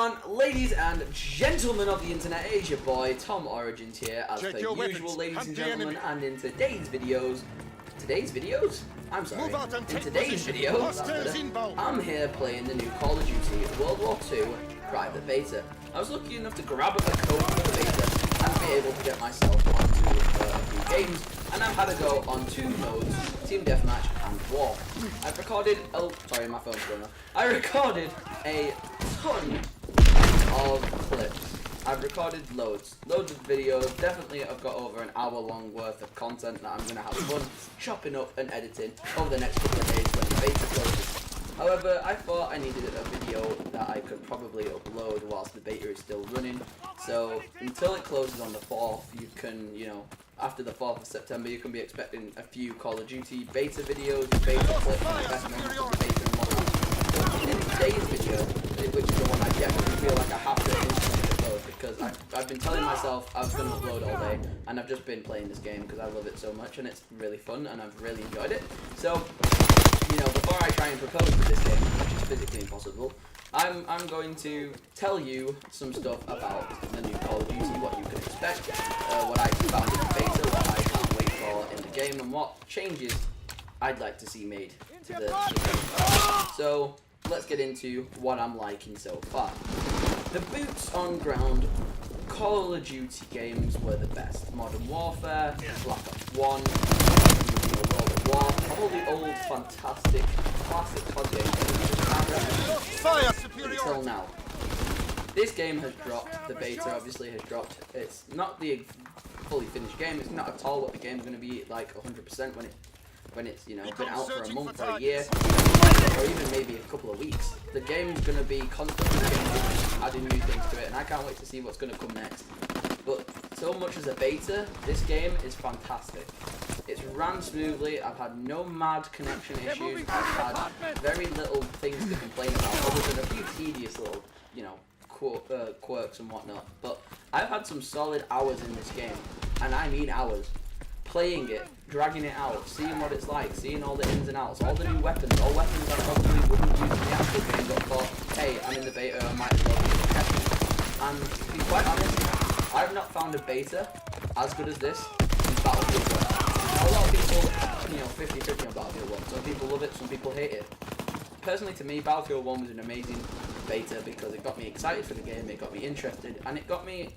on, ladies and gentlemen of the internet? It is your boy Tom Origins here, as per usual, ladies and gentlemen. And in today's videos, in today's videos, I'm here playing the new Call of Duty World War II private beta. I was lucky enough to grab a code for the beta and be able to get myself onto a few games, and I've had a go on 2 modes, Team Deathmatch and War. I've recorded, oh sorry, my phone's going off. I recorded a ton of clips. I've recorded loads of videos. Definitely I've got over an hour long worth of content that I'm going to have fun chopping up and editing over the next couple of days when the beta closes. However, I thought I needed a video that I could probably upload whilst the beta is still running. So until it closes on the 4th, you can, after the 4th of September, you can be expecting a few Call of Duty beta videos, beta clips, and the best moments of the beta and whatnot. But in today's video, which is the one I definitely feel like I have to instantly upload, because I've been telling myself I was going to upload all day, and I've just been playing this game because I love it so much, and it's really fun, and I've really enjoyed it. So, before I try and propose to this game, which is physically impossible, I'm going to tell you some stuff about the new Call of Duty, what you can expect, what I found in the beta, what I can't wait for in the game, and what changes I'd like to see made to the game. So, let's get into what I'm liking so far. The boots on ground Call of Duty games were the best. Modern Warfare, Black Ops 1, World at War, all the old fantastic classic COD games until now. This game has dropped, the beta obviously has dropped. It's not the fully finished game, it's not at all what the game's going to be like 100% when it's been out for a month or a year, or even maybe a couple of weeks. The game's going to be constantly changing, adding new things to it, and I can't wait to see what's going to come next. But so much as a beta, this game is fantastic. It's ran smoothly. I've had no mad connection issues. I've had very little things to complain about, other than a few tedious little, quirks and whatnot. But I've had some solid hours in this game, and I mean hours. Playing it, dragging it out, seeing what it's like, seeing all the ins and outs, all the new weapons, all weapons I probably wouldn't use in the actual game, but thought, hey, I'm in the beta, I might as well use it. And to be quite honest, I've not found a beta as good as this in Battlefield 1. A lot of people, 50-50 on Battlefield 1. Some people love it, some people hate it. Personally, to me, Battlefield 1 was an amazing beta because it got me excited for the game, it got me interested, and it got me,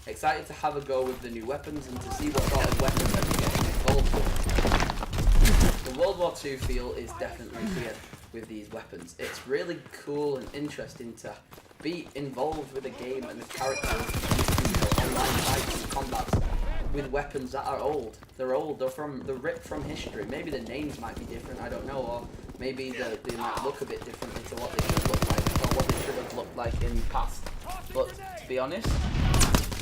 excited to have a go with the new weapons and to see what sort of weapons I'd be getting involved with. The World War II feel is definitely here with these weapons. It's really cool and interesting to be involved with the game and the characters and online fights and combats with weapons that are old. They're old, they're ripped from history. Maybe the names might be different, I don't know, or maybe they might look a bit differently to what they should look like, or what they should have looked like in the past. But to be honest,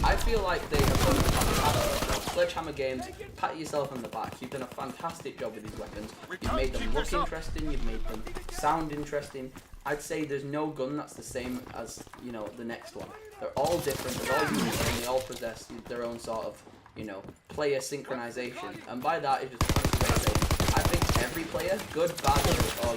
I feel like they have done a fantastic job. Sledgehammer Games, pat yourself on the back. You've done a fantastic job with these weapons. You've made them look interesting, you've made them sound interesting. I'd say there's no gun that's the same as, the next one. They're all different, they're all unique, and they all possess their own sort of, player synchronization. And by that, it's just I think every player, good, bad, or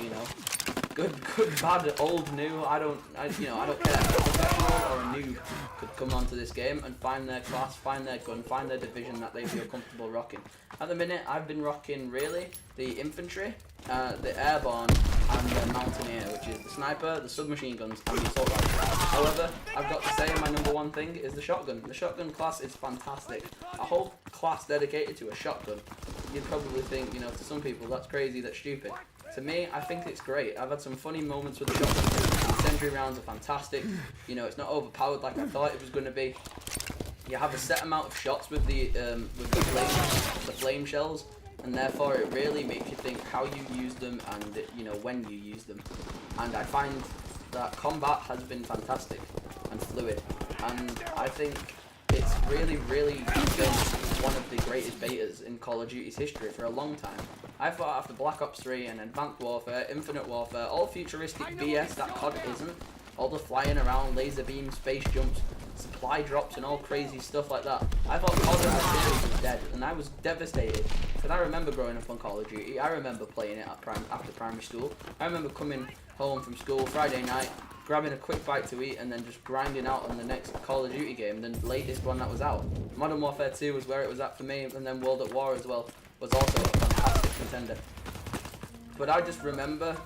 good, bad, old, new, I don't care, a professional or a noob could come onto this game and find their class, find their gun, find their division that they feel comfortable rocking. At the minute, I've been rocking really the infantry, the airborne, and the mountaineer, which is the sniper, the submachine guns, and the assault rifle. However, I've got to say my number one thing is the shotgun. The shotgun class is fantastic. A whole class dedicated to a shotgun. You'd probably think, to some people that's crazy, that's stupid. To me, I think it's great. I've had some funny moments with the shotgun. Sentry rounds are fantastic. It's not overpowered like I thought it was going to be. You have a set amount of shots with the flame shells, and therefore it really makes you think how you use them and when you use them. And I find that combat has been fantastic and fluid, and I think it's really been one of the greatest betas in Call of Duty's history for a long time. I thought after Black Ops 3 and Advanced Warfare, Infinite Warfare, all futuristic BS that COD isn't, all the flying around, laser beams, space jumps, supply drops and all crazy stuff like that, I thought COD as a series was dead, and I was devastated. Because I remember growing up on Call of Duty, I remember playing it after primary school. I remember coming home from school Friday night, grabbing a quick bite to eat and then just grinding out on the next Call of Duty game, the latest one that was out. Modern Warfare 2 was where it was at for me, and then World at War as well was also a fantastic contender. But I just remember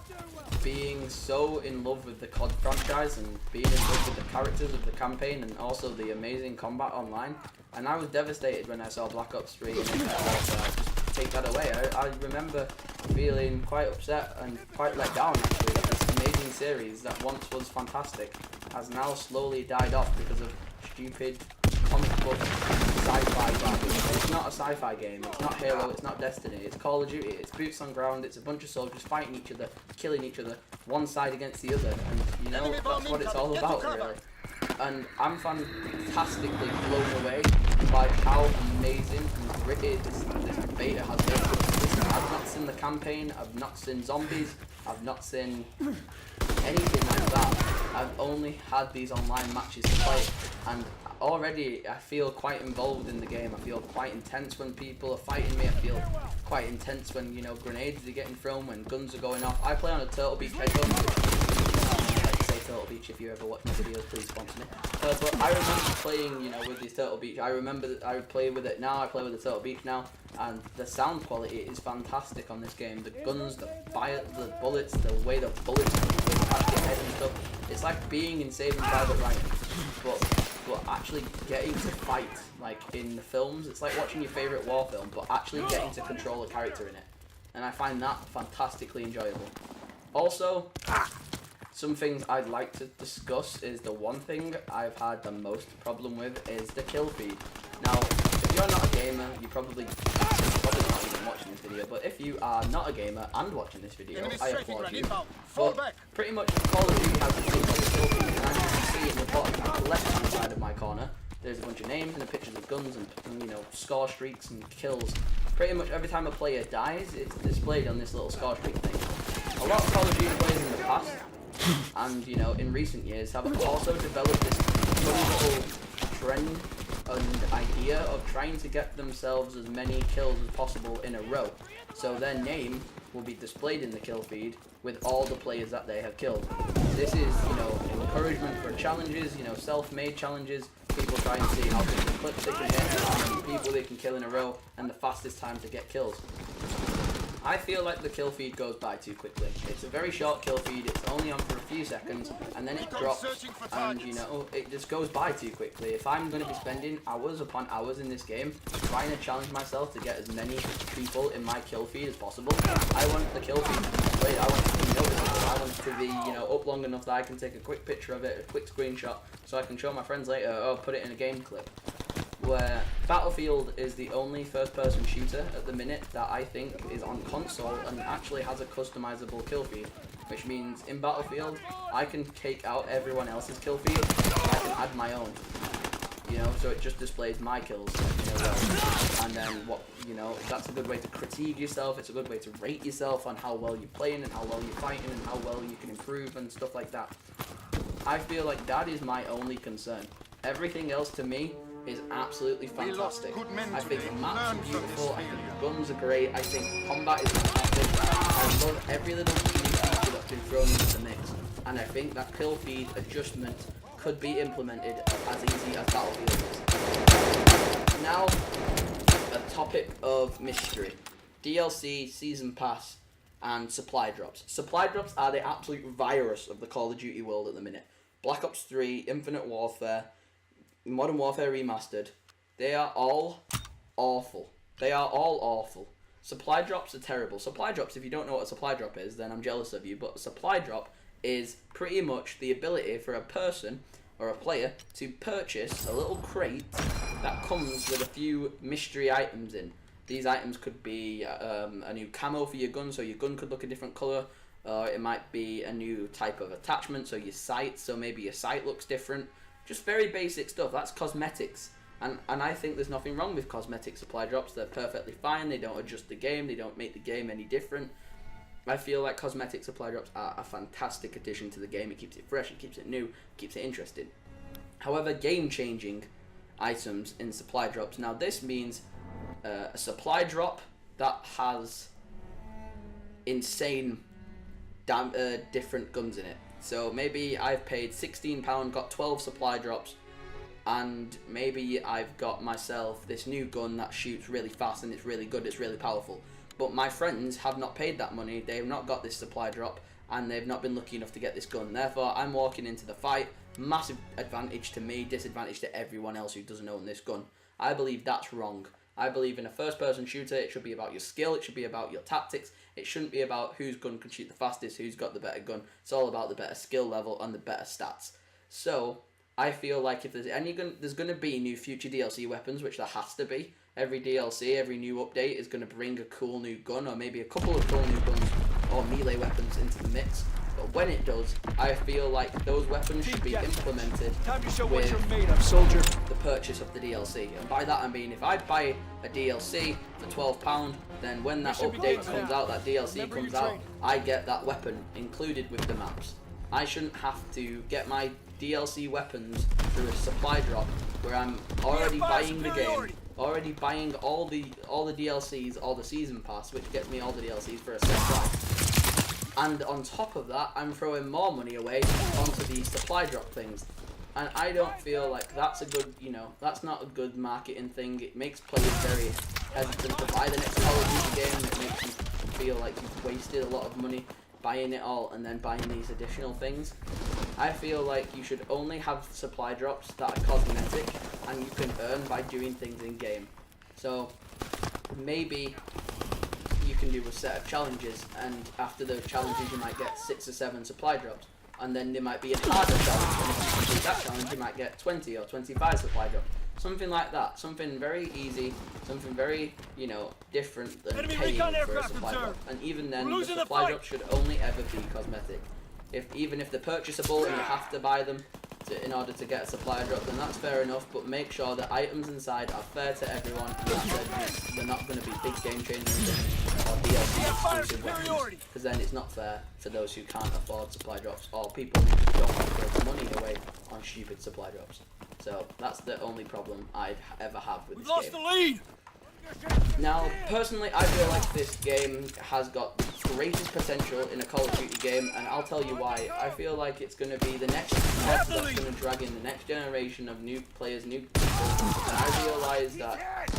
being so in love with the COD franchise and being in love with the characters of the campaign and also the amazing combat online. And I was devastated when I saw Black Ops 3 and Infinite Warfare just take that away. I remember feeling quite upset and quite let down actually that this amazing series that once was fantastic has now slowly died off because of stupid comic book sci-fi garbage. It's not a sci-fi game, it's not Halo, it's not Destiny, it's Call of Duty, it's boots on ground, it's a bunch of soldiers fighting each other, killing each other, one side against the other, and you know, that's what it's all about really. And I'm fantastically blown away by how amazing and gritty this beta has been. I've not seen the campaign, I've not seen zombies, I've not seen anything like that. I've only had these online matches to play, and already I feel quite involved in the game. I feel quite intense when people are fighting me. I feel quite intense when, you know, grenades are getting thrown, when guns are going off. I play on a Turtle Beach headphone. Turtle Beach, if you ever watch my videos, please sponsor me. But I remember playing, you know, with these Turtle Beach. I remember that I play with it now. I play with the Turtle Beach now, and the sound quality is fantastic on this game. The guns, the fire, the bullets, the way the bullets past your head and stuff. It's like being in Saving Private Ryan, but actually getting to fight, like in the films. It's like watching your favorite war film, but actually getting to control a character in it, and I find that fantastically enjoyable. Also, some things I'd like to discuss is the one thing I've had the most problem with is the kill feed. Now, if you're not a gamer, you're probably not even watching this video, but if you are not a gamer and watching this video, I applaud you. But pretty much Call of Duty has the same kind of kill feed, and as you can see in the bottom left-hand side of my corner, there's a bunch of names and the pictures of guns and you know, score streaks and kills. Pretty much every time a player dies, it's displayed on this little score streak thing. A lot of Call of Duty players in the past and, you know, in recent years have also developed this fun little trend and idea of trying to get themselves as many kills as possible in a row. So their name will be displayed in the kill feed with all the players that they have killed. This is, you know, encouragement for challenges, you know, self-made challenges. People try and see how many clips they can get, how many people they can kill in a row, and the fastest time to get kills. I feel like the kill feed goes by too quickly. It's a very short kill feed, it's only on for a few seconds, and then it drops, and you know, it just goes by too quickly. If I'm going to be spending hours upon hours in this game, trying to challenge myself to get as many people in my kill feed as possible, I want the kill feed to be displayed, I want it to be noticeable, I want it to be, you know, up long enough that I can take a quick picture of it, a quick screenshot, so I can show my friends later, or put it in a game clip. Where Battlefield is the only first-person shooter at the minute that I think is on console and actually has a customizable kill feed, which means in Battlefield I can take out everyone else's kill feed and I can add my own, you know, so it just displays my kills in a row. And then what, you know, that's a good way to critique yourself, it's a good way to rate yourself on how well you're playing and how well you're fighting and how well you can improve and stuff like that. I feel like that is my only concern. Everything else to me is absolutely fantastic. I think the maps are beautiful, I think the guns are great, I think combat is fantastic. I love every little feature that's been thrown into the mix, and I think that kill feed adjustment could be implemented as easy as Battlefield is. Now, a topic of mystery. DLC, Season Pass, and supply drops. Supply drops are the absolute virus of the Call of Duty world at the minute. Black Ops 3, Infinite Warfare, Modern Warfare Remastered, they are all awful. They are all awful. Supply drops are terrible. Supply drops, if you don't know what a supply drop is, then I'm jealous of you, but a supply drop is pretty much the ability for a person or a player to purchase a little crate that comes with a few mystery items in. These items could be a new camo for your gun, so your gun could look a different colour. It might be a new type of attachment, so your sight, so maybe your sight looks different. Just very basic stuff. That's cosmetics. And I think there's nothing wrong with cosmetic supply drops. They're perfectly fine. They don't adjust the game. They don't make the game any different. I feel like cosmetic supply drops are a fantastic addition to the game. It keeps it fresh. It keeps it new. It keeps it interesting. However, game-changing items in supply drops. Now, this means a supply drop that has insane different guns in it. So maybe I've paid £16, got 12 supply drops, and maybe I've got myself this new gun that shoots really fast and it's really good, it's really powerful. But my friends have not paid that money, they've not got this supply drop, and they've not been lucky enough to get this gun. Therefore, I'm walking into the fight, massive advantage to me, disadvantage to everyone else who doesn't own this gun. I believe that's wrong. I believe in a first-person shooter, it should be about your skill, it should be about your tactics, it shouldn't be about whose gun can shoot the fastest, who's got the better gun. It's all about the better skill level and the better stats. So, I feel like if there's there's going to be new future DLC weapons, which there has to be. Every DLC, every new update is going to bring a cool new gun, or maybe a couple of cool new guns or melee weapons into the mix. But when it does, I feel like those weapons should be implemented with the purchase of the DLC. And by that I mean, if I buy a DLC for £12, then when that update comes out, that DLC comes out, I get that weapon included with the maps. I shouldn't have to get my DLC weapons through a supply drop where I'm already buying the game, already buying all the DLCs, all the season pass, which gets me all the DLCs for a set price. And on top of that, I'm throwing more money away onto these supply drop things. And I don't feel like that's a good, that's not a good marketing thing. It makes players very hesitant to buy the next Call of Duty game. It makes you feel like you've wasted a lot of money buying it all and then buying these additional things. I feel like you should only have supply drops that are cosmetic and you can earn by doing things in game. So maybe you can do a set of challenges, and after those challenges you might get 6 or 7 supply drops, and then there might be a harder challenge, and if you complete that challenge you might get 20 or 25 supply drops. Something like that, something very easy, something very, different than paying for a supply drop. And even then, the supply drop should only ever be cosmetic. Even if they're purchasable and you have to buy them in order to get a supply drop, then that's fair enough, but make sure the items inside are fair to everyone, and they're not going to be big game changers or DLC exclusive weapons, because then it's not fair to those who can't afford supply drops or people who don't want to throw money away on stupid supply drops. So that's the only problem I'd ever have with this game. Lost the lead! Now, personally, I feel like this game has got the greatest potential in a Call of Duty game, and I'll tell you why. I feel like it's going to be the next step that's going to drag in the next generation of new players, new people, and I realise that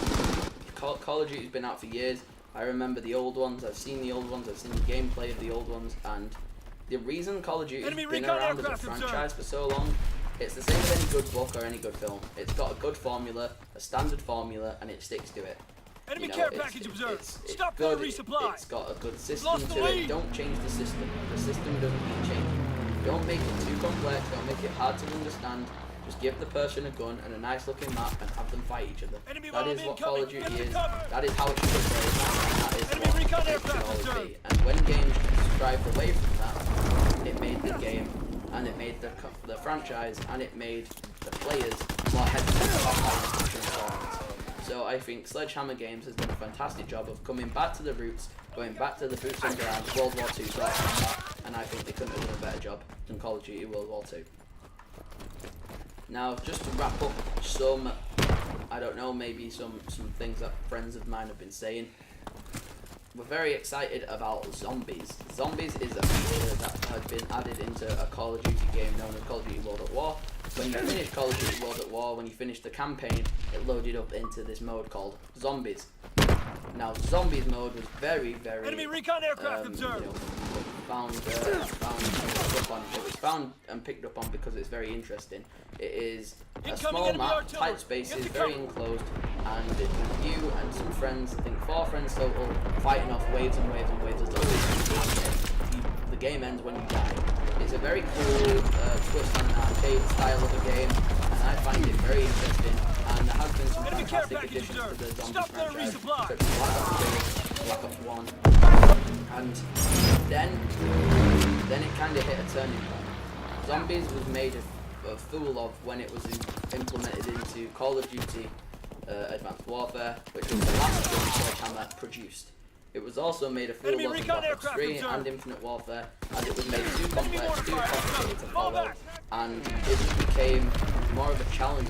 Call of Duty's been out for years. I remember the old ones, I've seen the old ones, I've seen the gameplay of the old ones, and the reason Call of Duty's been around as a franchise for so long, it's the same as any good book or any good film. It's got a good formula, a standard formula, and it sticks to it. Enemy care package observed. Stop good, for resupply. It's got a good system to it. Don't change the system. The system doesn't need changing. Don't make it too complex. Don't make it hard to understand. Just give the person a gun and a nice looking map and have them fight each other. That is what Call of Duty is. That is how it should be played. That is what it should always be. And when games strive away from that, it made the game, and it made the franchise, and it made the players more hesitant about playing action performance. So I think Sledgehammer Games has done a fantastic job of coming back to the roots, going back to the boots on ground, World War II sort of combat, and I think they couldn't have done a better job than Call of Duty World War II. Now, just to wrap up some, I don't know, maybe some things that friends of mine have been saying. We're very excited about zombies. Zombies is a feature that had been added into a Call of Duty game known as Call of Duty World at War. When you finish Call of Duty World at War, when you finish the campaign, it loaded up into this mode called Zombies. Now, Zombies mode was very, very Enemy recon aircraft observed. It was found and picked up on because it's very interesting. It is a small map, tight spaces, very enclosed, and it's with you and some friends, I think 4 friends total, fighting off waves and waves and waves of zombies. The game ends when you die. It's a very cool twist on an arcade style of a game, and I find it very interesting, and there has been some fantastic additions to the Zombies franchise, such as Black Ops 2, Black Ops 1, and then it kind of hit a turning point. Zombies was made a fool of when it was implemented into Call of Duty Advanced Warfare, which was the last game Sledgehammer produced. It was also made a fool of in Black Ops 3 and Infinite Warfare, and it was made too complex, too complicated to follow, and it became more of a challenge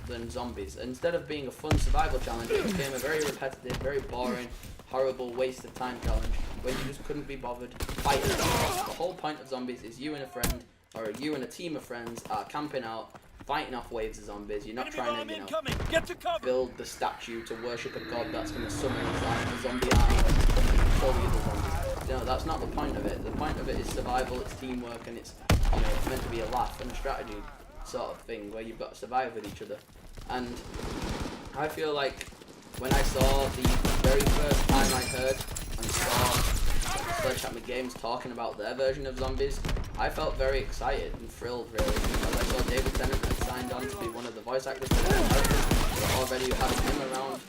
than zombies. Instead of being a fun survival challenge, it became a very repetitive, very boring, horrible waste of time challenge where you just couldn't be bothered fighting. The whole point of zombies is you and a friend, or you and a team of friends are camping out, fighting off waves of zombies. You're not trying to, you know, build the statue to worship a god that's going to summon a zombie army and kill the other zombies. No, that's not the point of it. The point of it is survival, it's teamwork, and it's, you know, it's meant to be a laugh and a strategy sort of thing where you've got to survive with each other. And I feel like when I saw the very first time I heard and saw Sledgehammer Games talking about their version of zombies, I felt very excited and thrilled, really, because I saw David Tennant had signed on to be one of the voice actors for their characters. Already having him around,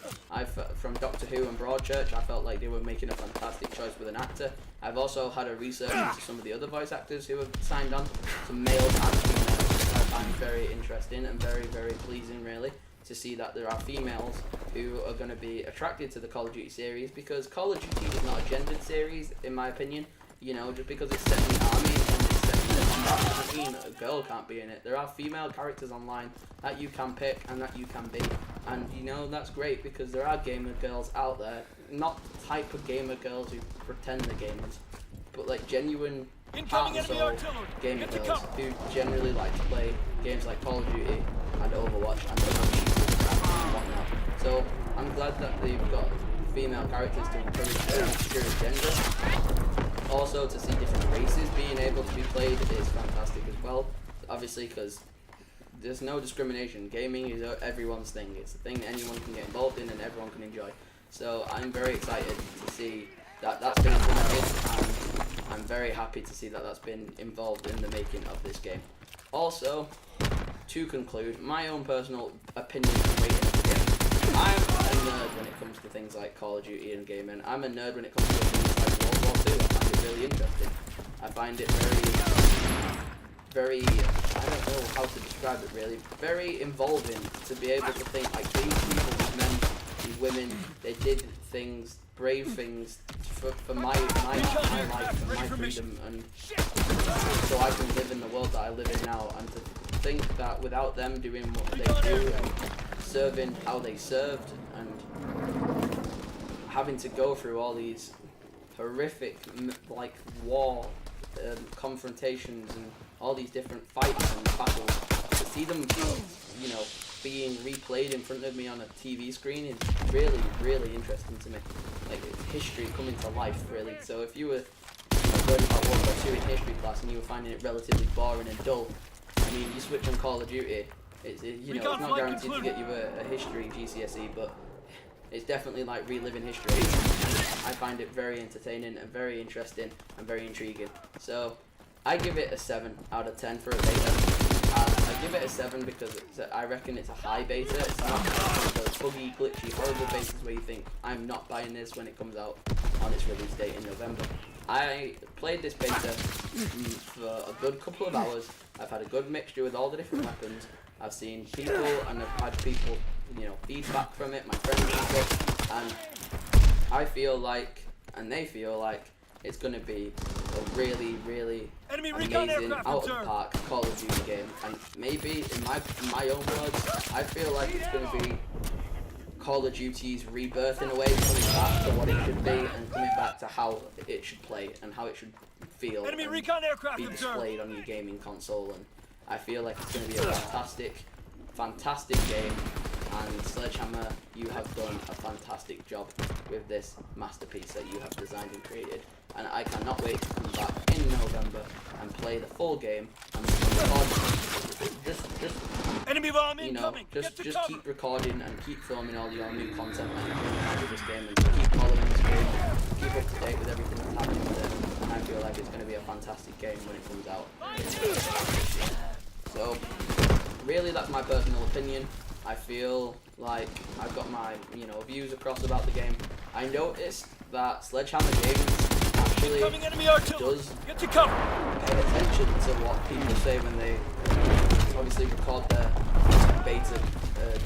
from Doctor Who and Broadchurch, I felt like they were making a fantastic choice with an actor. I've also had a research into some of the other voice actors who have signed on, some males and females, which I find very interesting and very, very pleasing, really, to see that there are females who are going to be attracted to the Call of Duty series, because Call of Duty is not a gendered series, in my opinion. You know, just because it's set in the army and it's set in the combat doesn't mean that a girl can't be in it. There are female characters online that you can pick and that you can be, and you know, that's great because there are gamer girls out there, not the type of gamer girls who pretend they're gamers, but like genuine heart and soul gamer girls who generally like to play games like Call of Duty and Overwatch and whatnot. So I'm glad that they've got female characters to encourage their obscure gender. Also, to see different races being able to be played is fantastic as well, obviously, because there's no discrimination. Gaming is everyone's thing. It's a thing that anyone can get involved in and everyone can enjoy. So I'm very excited to see that that's been implemented, and I'm very happy to see that that's been involved in the making of this game. Also, to conclude, my own personal opinion and rating of the game. I'm a nerd when it comes to things like Call of Duty and gaming. I'm a nerd when it comes to things like World War II. I find it really interesting. I find it very, I don't know how to describe it really, very involving to be able to think like these people, these men, these women, they did things, brave things for my life and my freedom, and so I can live in the world that I live in now, and to think that without them doing what they do and serving how they served and having to go through all these horrific like war confrontations and all these different fights and battles, to see them, you know, being replayed in front of me on a TV screen is really, really interesting to me. Like, it's history coming to life, really. So if you were learning about World War II in history class and you were finding it relatively boring and dull, I mean, you switch on Call of Duty, it's not guaranteed to get you a history GCSE, but it's definitely like reliving history. I find it very entertaining and very interesting and very intriguing. So I give it a 7 out of 10 for a beta. I give it a 7 because I reckon it's a high beta. It's not those buggy, glitchy, horrible betas where you think, I'm not buying this when it comes out on its release date in November. I played this beta for a good couple of hours. I've had a good mixture with all the different weapons. I've seen people and I've had people, you know, feedback from it, my friends and stuff, and I feel like, and they feel like, it's going to be a really, really amazing out-of-the-park Call of Duty game. And maybe, in my own words, I feel like it's going to be Call of Duty's rebirth in a way, coming back to what it should be and coming back to how it should play and how it should feel and be displayed on your gaming console. And I feel like it's going to be a fantastic game. And Sledgehammer, you have done a fantastic job with this masterpiece that you have designed and created. And I cannot wait to come back in November and play the full game and just keep recording and keep filming all your new content that you're bringing out of this game, and keep following this game, keep up to date with everything that's happening with it. And I feel like it's going to be a fantastic game when it comes out. So, really, that's my personal opinion. I feel like I've got my, views across about the game. I noticed that Sledgehammer Games actually does pay attention to what people say when they obviously record their beta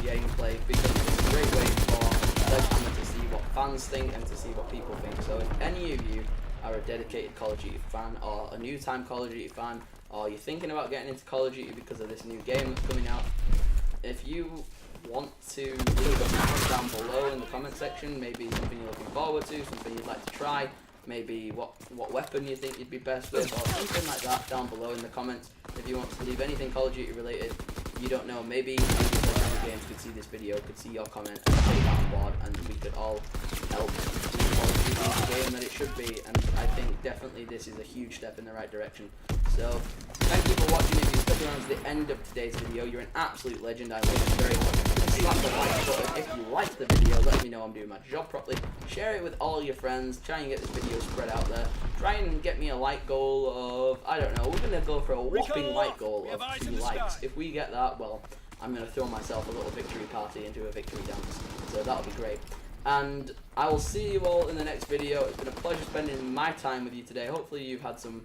gameplay, because it's a great way for Sledgehammer to see what fans think and to see what people think. So if any of you are a dedicated Call of Duty fan or a new time Call of Duty fan, or you're thinking about getting into Call of Duty because of this new game that's coming out, if you want to leave a comment down below in the comment section. Maybe something you're looking forward to, something you'd like to try, maybe what weapon you think you'd be best with, or something like that down below in the comments. If you want to leave anything Call of Duty related, you don't know, maybe games could see this video, could see your comment, and take that on board, and we could all help Call of Duty the game that it should be. And I think definitely this is a huge step in the right direction. So thank you for watching. If you stuck around to the end of today's video, you're an absolute legend. I love you very much. Slap the like button if you liked the video. Let me know I'm doing my job properly. Share it with all your friends. Try and get this video spread out there. Try and get me a like goal of, I don't know, we're going to go for a whopping like goal of 2 likes. If we get that, well, I'm going to throw myself a little victory party and do a victory dance. So that'll be great. And I will see you all in the next video. It's been a pleasure spending my time with you today. Hopefully you've had some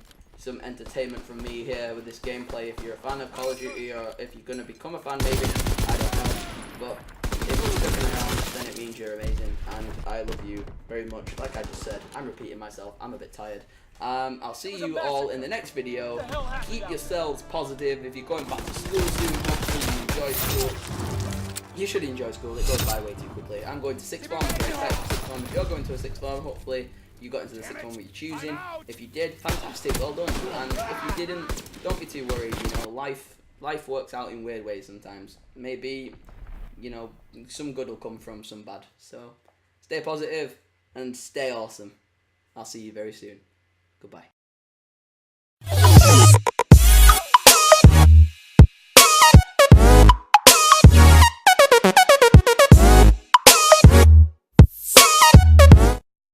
entertainment from me here with this gameplay. If you're a fan of Call of Duty, or if you're going to become a fan maybe, I don't know. But if you're sticking around, then it means you're amazing, and I love you very much. Like I just said, I'm repeating myself, I'm a bit tired. I'll see you all in the next video. Keep yourselves positive. If you're going back to school soon, hopefully you enjoy school. You should enjoy school, it goes by way too quickly. I'm going to 6th form, if you're going to a 6th form, hopefully you got into the 6th one that you're choosing. If you did, fantastic, well done. And if you didn't, don't be too worried. You know, life works out in weird ways sometimes. Maybe, you know, some good will come from some bad. So stay positive and stay awesome. I'll see you very soon. Goodbye.